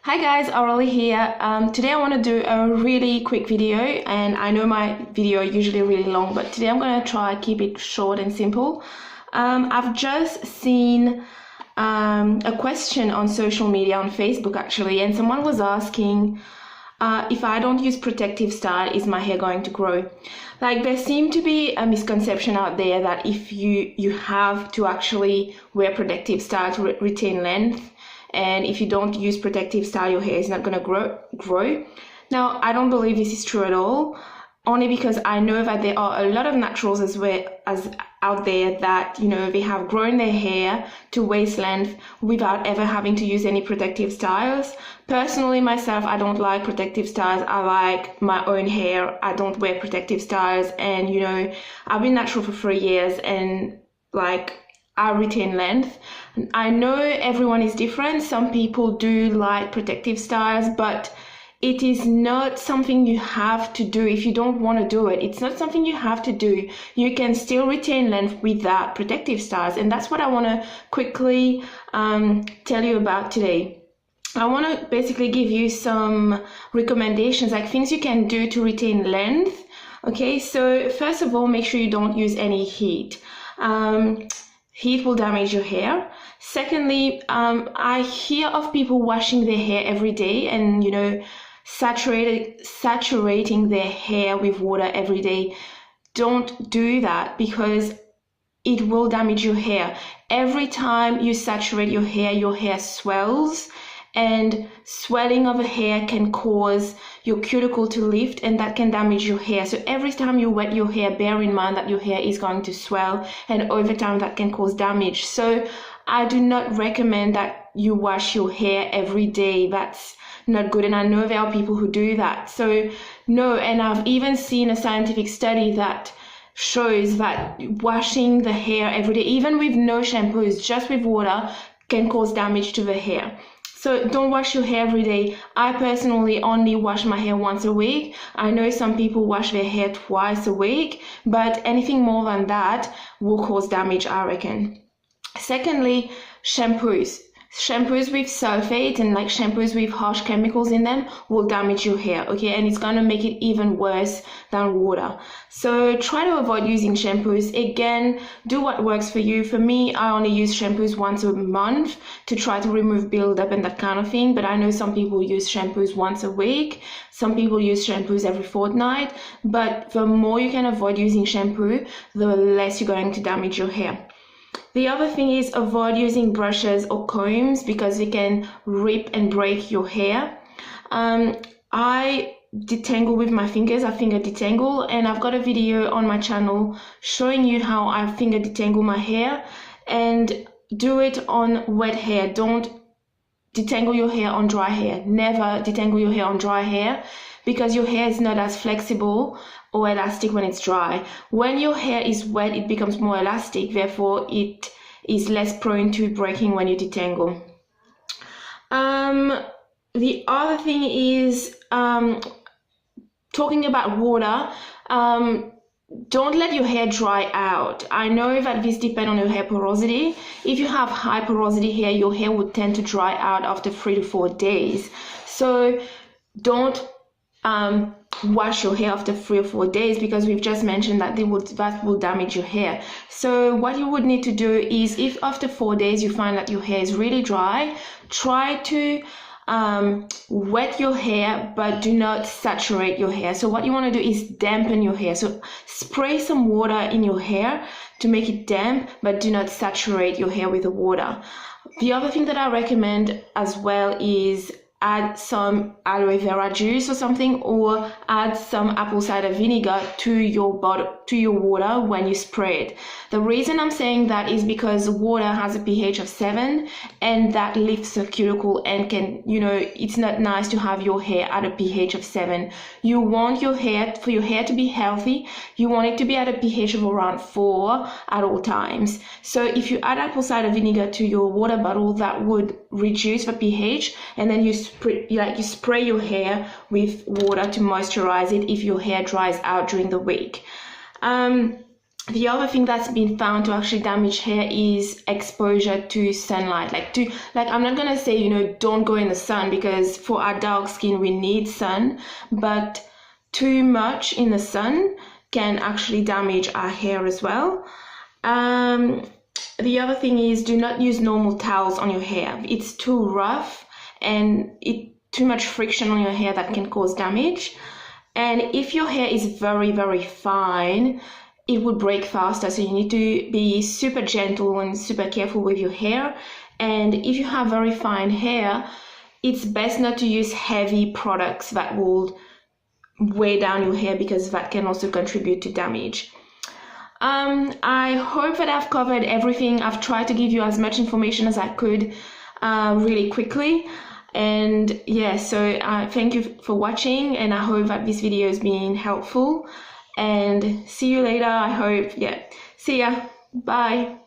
Hi guys, Aurelie here. Today I want to do a really quick video, and I know my video are usually really long, but today I'm going to try keep it short and simple. I've just seen a question on social media, on Facebook actually, and someone was asking if I don't use protective style, is my hair going to grow? Like, there seemed to be a misconception out there that if you have to actually wear protective style to retain length, and if you don't use protective style, your hair is not going to grow. Now, I don't believe this is true at all, only because I know that there are a lot of naturals as out there that, they have grown their hair to waist length without ever having to use any protective styles. Personally, myself, I don't like protective styles. I like my own hair. I don't wear protective styles, and I've been natural for 3 years, and I retain length. I know everyone is different. Some people do like protective styles, but it is not something you have to do if you don't want to do it. It's not something you have to do. You can still retain length without protective styles, and that's what I want to quickly tell you about today. I want to basically give you some recommendations, like things you can do to retain length. Okay, so first of all, make sure you don't use any heat. Heat will damage your hair. Secondly, I hear of people washing their hair every day and, saturating their hair with water every day. Don't do that, because it will damage your hair. Every time you saturate your hair swells, and swelling of a hair can cause your cuticle to lift, and that can damage your hair. So every time you wet your hair, bear in mind that your hair is going to swell, and over time that can cause damage. So I do not recommend that you wash your hair every day. That's not good, and I know there are people who do that. So no, and I've even seen a scientific study that shows that washing the hair every day, even with no shampoos, just with water, can cause damage to the hair. So don't wash your hair every day. I personally only wash my hair once a week. I know some people wash their hair twice a week, but anything more than that will cause damage, I reckon. Secondly, shampoos. Shampoos with sulfate and shampoos with harsh chemicals in them will damage your hair, okay? And it's gonna make it even worse than water. So try to avoid using shampoos. Again, do what works for you. For me, I only use shampoos once a month to try to remove buildup and that kind of thing. But I know some people use shampoos once a week. Some people use shampoos every fortnight. But the more you can avoid using shampoo, the less you're going to damage your hair. The other thing is avoid using brushes or combs, because they can rip and break your hair. I detangle with my fingers. I finger detangle, and I've got a video on my channel showing you how I finger detangle my hair, and do it on wet hair. Don't detangle your hair on dry hair. Never detangle your hair on dry hair, because your hair is not as flexible or elastic when it's dry. When your hair is wet, it becomes more elastic, therefore it is less prone to breaking when you detangle. The other thing is talking about water. Don't let your hair dry out. I know that this depends on your hair porosity. If you have high porosity hair, your hair would tend to dry out after 3 to 4 days. So don't wash your hair after 3 or 4 days, because we've just mentioned that that will damage your hair. So what you would need to do is, if after 4 days you find that your hair is really dry, try to wet your hair, but do not saturate your hair. So what you want to do is dampen your hair. So spray some water in your hair to make it damp, but do not saturate your hair with the water. The other thing that I recommend as well is add some aloe vera juice or something, or add some apple cider vinegar to your water when you spray it. The reason I'm saying that is because water has a pH of 7, and that lifts the cuticle, and can, it's not nice to have your hair at a pH of 7. You want your hair, for your hair to be healthy, you want it to be at a pH of around 4 at all times. So if you add apple cider vinegar to your water bottle, that would reduce the pH, and then you spray your hair with water to moisturize it if your hair dries out during the week. The other thing that's been found to actually damage hair is exposure to sunlight. Like I'm not gonna say, you know, don't go in the sun, because for our dark skin we need sun, but too much in the sun can actually damage our hair as well. The other thing is, do not use normal towels on your hair. It's too rough and too much friction on your hair that can cause damage. And if your hair is very, very fine, it would break faster, so you need to be super gentle and super careful with your hair. And if you have very fine hair, it's best not to use heavy products that will weigh down your hair, because that can also contribute to damage. I hope that I've covered everything. I've tried to give you as much information as I could really quickly. And yeah, so thank you for watching, and I hope that this video has been helpful. And see you later, I hope. Yeah, see ya. Bye.